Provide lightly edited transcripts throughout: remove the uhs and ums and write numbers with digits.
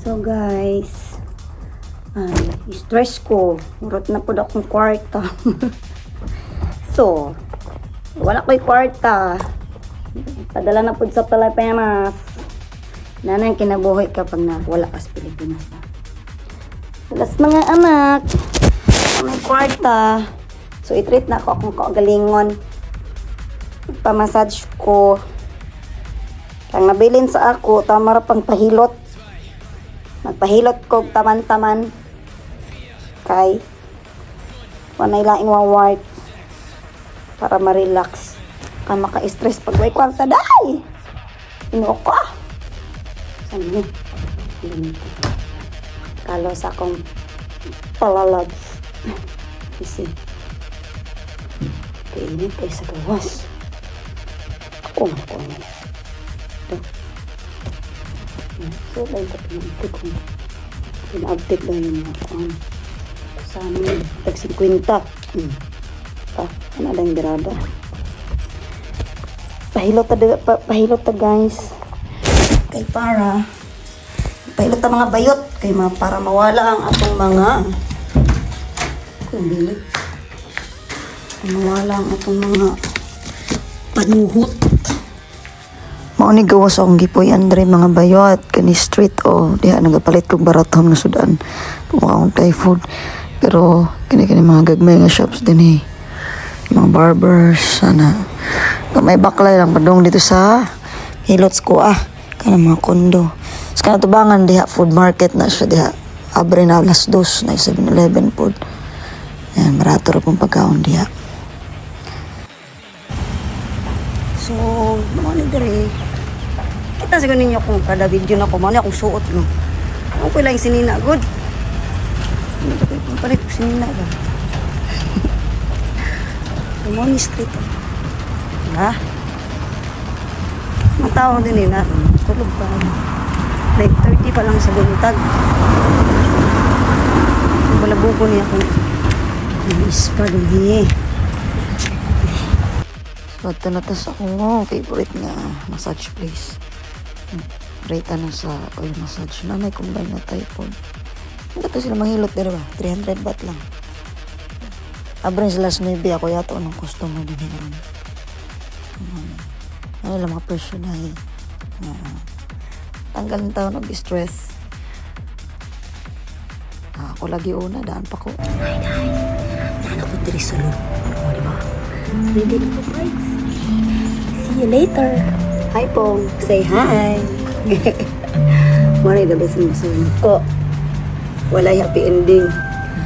So guys, stress ko. Murot na po akong kwarta. So, wala ko'y kwarta. Padala na po sa Pilipinas. Nanay kinabuhi kapag wala ka sa Pilipinas na. Salas mga anak, may kwarta. So, i-treat na ako akong kagalingon. Pamassage ko. Kang nabilin sa ako, tamara pang pahilot. Magpahilot ko taman-taman. Kay, wanay laing wawart. Para ma-relax. Ka maka-stress pag may kwarta, day! Inuok ko. Saan mo? Kalo sa akong palalad. Kasi, kainit kayo sa gawas. Ako na. So, like, pina-update lang yung mga sa amin, tag-50. Ano lang birada. Pahilot ta guys. Kay pahilot ta mga bayot. Kay para mawala ang atong mga kumilig. Mawala ang atong mga panuhot. Mauni gawas akong gipoy Andre mga bayot kani street o diha nagapalit kog baratom na sudan akong Thai food pero kani mga gagmay nga shops din mga barbers sana may baklay lang padung dito sa hilots ko kana mga kondo sa kana tubangan diha food market na siya diha abre na alas 2 na 7-Eleven food yan barato ra pong pagkaon diha. So, mga dire. Kita siguro ninyo kung kada video na ko, muna akong suot, no? Okay lang yung sinina, good. Hindi ko yung palit ko sinina, ba? Money street, ha? Matao din na. Tulog pa. Like 30 pa lang sa buntag. Balabuko niya kung ispa din So, ito na tas akong favorite nga massage place. Rate na sa oil massage. Nanay combine na typhoid. Hindi to sila mahilot, pero ba? 300 baht lang. Abrin sila sa 9 ako yata ng customer din yun. Ano lang mga presyo na tanggal ng tao nag-stress. Ako lagi una, daan pa ko. Hi guys! Daan ako diri sa loob. Diba? Ready to fight. See you later. Hi Pong. Say hi. Muna the best mo sa ko. Wala happy ending.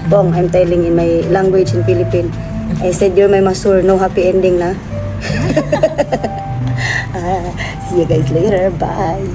Pong, I'm telling in my language in Philippine. I said you're my masur. No happy ending na. See you guys later. Bye.